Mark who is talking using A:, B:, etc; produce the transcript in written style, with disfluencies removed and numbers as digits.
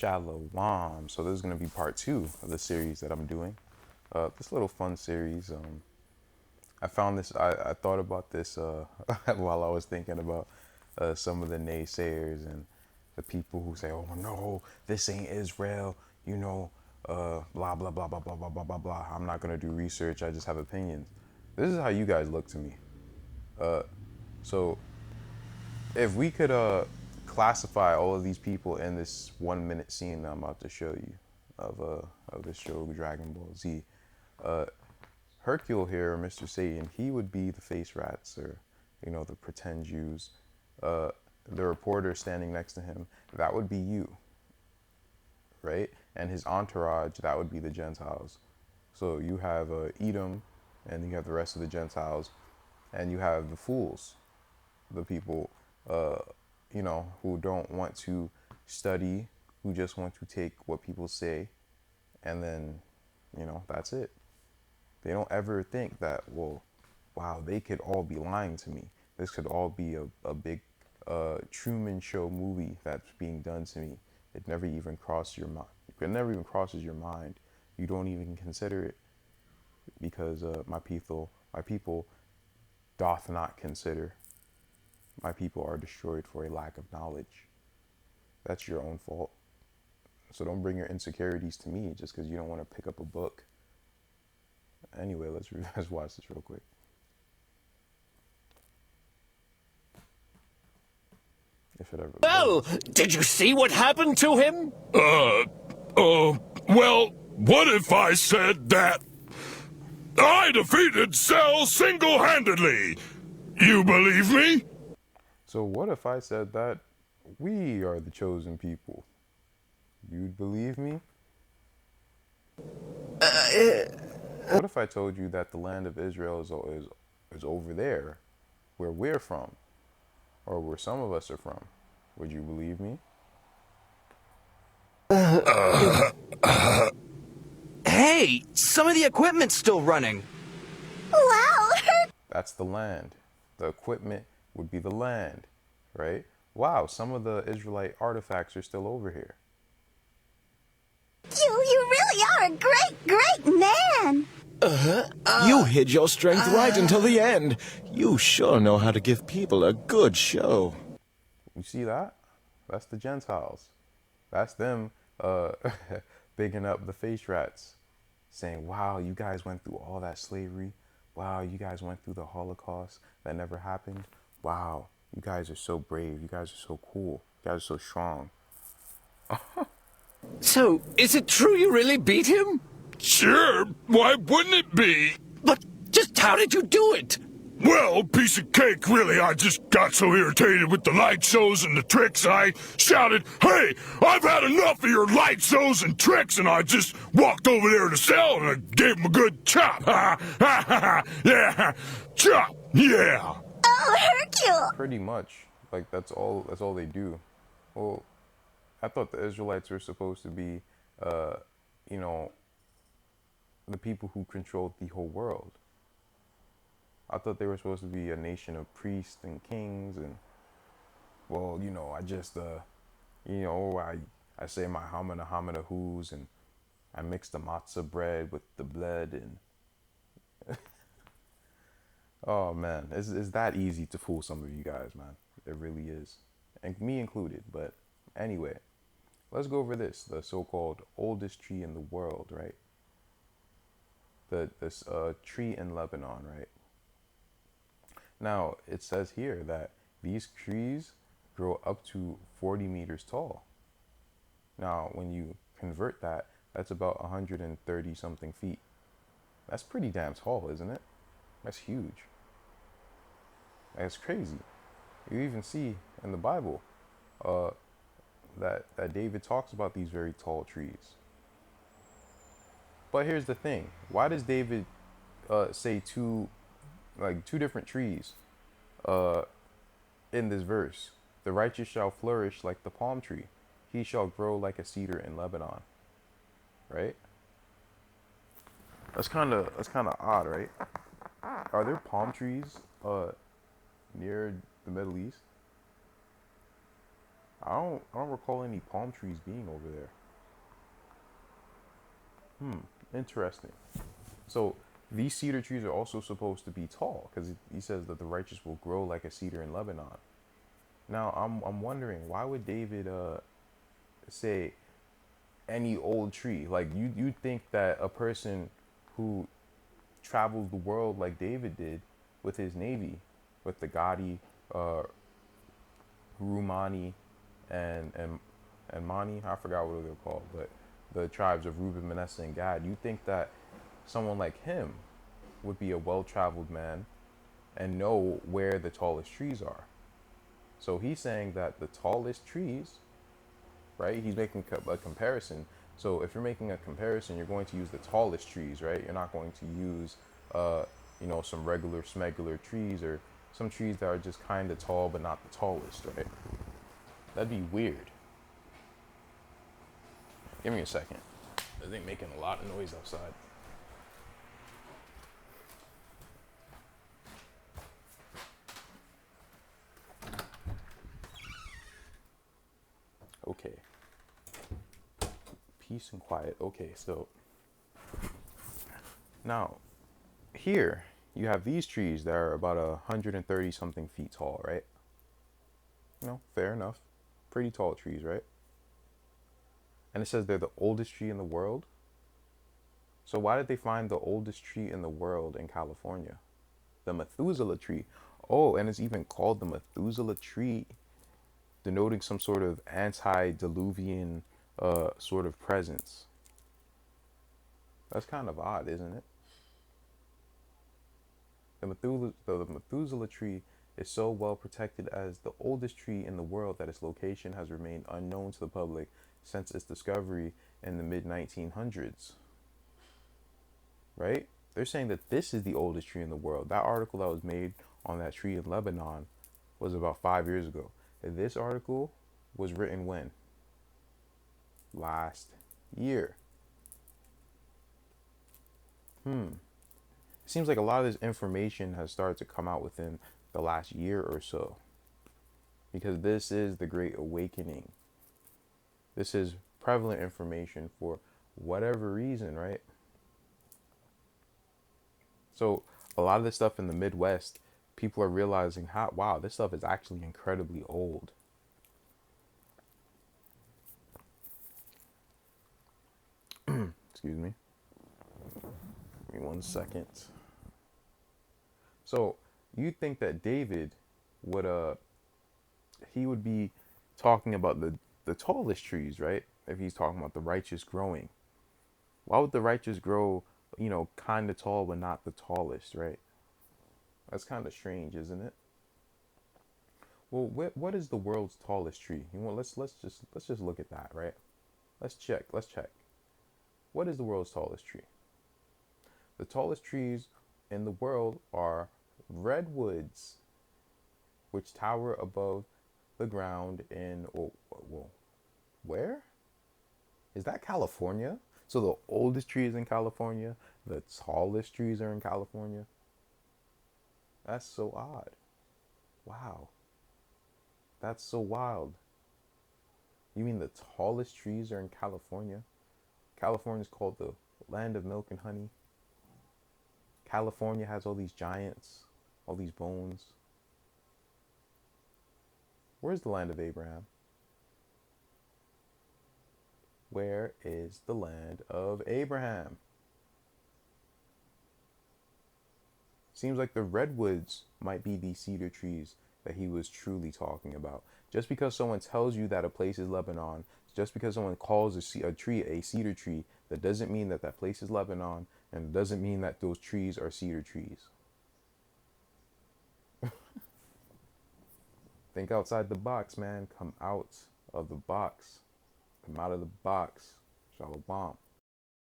A: Shalom. So this is going to be part 2 of the series that I'm doing. This little fun series. I found this. I thought about this while I was thinking about some of the naysayers and the people who say, "Oh no, this ain't Israel." Blah blah blah blah blah blah blah blah blah. I'm not going to do research. I just have opinions. This is how you guys look to me. So if we could classify all of these people in this 1 minute scene that I'm about to show you of this show Dragon Ball Z, Hercule here, or Mr. Satan, he would be the face rats, or the pretend Jews. The reporter standing next to him, that would be you, right? And his entourage, that would be the Gentiles. So you have Edom, and you have the rest of the Gentiles, and you have the fools, the people who don't want to study, who just want to take what people say, and then, that's it. They don't ever think that, well, wow, they could all be lying to me. This could all be a big Truman Show movie that's being done to me. It never even crosses your mind. It never even crosses your mind. You don't even consider it, because my people doth not consider. My people are destroyed for a lack of knowledge. That's your own fault. So don't bring your insecurities to me just because you don't want to pick up a book. Anyway, let's watch this real quick. If it ever
B: Well, did you see what happened to him?
C: Well, what if I said that I defeated Cell single-handedly? You believe me?
A: So what if I said that we are the chosen people? You'd believe me? What if I told you that the land of Israel is over there, where we're from, or where some of us are from? Would you believe me?
B: Hey, some of the equipment's still running.
D: Wow!
A: That's the land. The equipment would be the land, right? Wow, some of the Israelite artifacts are still over here.
D: You really are a great man!
B: You hid your strength right until the end. You sure know how to give people a good show.
A: You see that? That's the Gentiles. That's them bigging up the face rats, saying, wow, you guys went through all that slavery. Wow, you guys went through the Holocaust that never happened. Wow, you guys are so brave. You guys are so cool. You guys are so strong.
B: So, is it true you really beat him?
C: Sure, why wouldn't it be?
B: But just how did you do it?
C: Well, piece of cake, really. I just got so irritated with the light shows and the tricks, I shouted, "Hey, I've had enough of your light shows and tricks," and I just walked over there to Cell and I gave him a good chop. Ha ha ha! Yeah, chop, yeah.
D: Oh, Hercule!
A: Pretty much. Like, that's all they do. Well, I thought the Israelites were supposed to be, the people who controlled the whole world. I thought they were supposed to be a nation of priests and kings, and, well, I just, I say my hamina who's, and I mix the matzah bread with the blood, and oh man, it's that easy to fool some of you guys, man. It really is, and me included. But anyway, let's go over this, the so-called oldest tree in the world, right? This tree in Lebanon, right? Now, it says here that these trees grow up to 40 meters tall. Now, when you convert that, that's about 130 something feet. That's pretty damn tall, isn't it? That's huge. That's crazy. You even see in the Bible that David talks about these very tall trees. But here's the thing. Why does David say two different trees in this verse? The righteous shall flourish like the palm tree. He shall grow like a cedar in Lebanon. Right? That's kind of odd, right? Are there palm trees near the Middle East? I don't recall any palm trees being over there. Interesting. So these cedar trees are also supposed to be tall because he says that the righteous will grow like a cedar in Lebanon. Now I'm wondering why would David say any old tree? Like you think that a person who travels the world like David did with his navy, with the Gadi, uh, Rumani, and Mani, I forgot what they're called, but the tribes of Reuben, Manasseh, and Gad. You think that someone like him would be a well-traveled man and know where the tallest trees are? So he's saying that the tallest trees, right? He's making a comparison. So if you're making a comparison, you're going to use the tallest trees, right? You're not going to use, some regular smegular trees or some trees that are just kind of tall but not the tallest, right? That'd be weird. Give me a second. I think making a lot of noise outside. Okay. Peace and quiet. Okay, so now here you have these trees that are about 130 something feet tall, right? Fair enough. Pretty tall trees, right? And it says they're the oldest tree in the world. So why did they find the oldest tree in the world in California? The Methuselah tree. Oh, and it's even called the Methuselah tree, denoting some sort of antediluvian sort of presence. That's kind of odd, isn't it? The Methuselah tree is so well protected as the oldest tree in the world that its location has remained unknown to the public since its discovery in the mid 1900s. Right? They're saying that this is the oldest tree in the world. That article that was made on that tree in Lebanon was about 5 years ago. This article was written when? Last year. It seems like a lot of this information has started to come out within the last year or so. Because this is the Great Awakening. This is prevalent information for whatever reason, right? So a lot of this stuff in the Midwest, people are realizing how, wow, this stuff is actually incredibly old. Excuse me. Give me 1 second. So you think that David would he would be talking about the tallest trees, right? If he's talking about the righteous growing. Why would the righteous grow, kind of tall but not the tallest, right? That's kind of strange, isn't it? Well, what is the world's tallest tree? Let's just look at that, right? Let's check. What is the world's tallest tree? The tallest trees in the world are redwoods, which tower above the ground in, where? Is that California? So the oldest tree is in California, the tallest trees are in California. That's so odd. Wow. That's so wild. You mean the tallest trees are in California? California is called the land of milk and honey. California has all these giants, all these bones. Where's the land of Abraham? Where is the land of Abraham? Seems like the redwoods might be the cedar trees that he was truly talking about. Just because someone tells you that a place is Lebanon, just because someone calls a tree a cedar tree, that doesn't mean that that place is Lebanon, and it doesn't mean that those trees are cedar trees. Think outside the box, man. Come out of the box. Come out of the box. Shalom.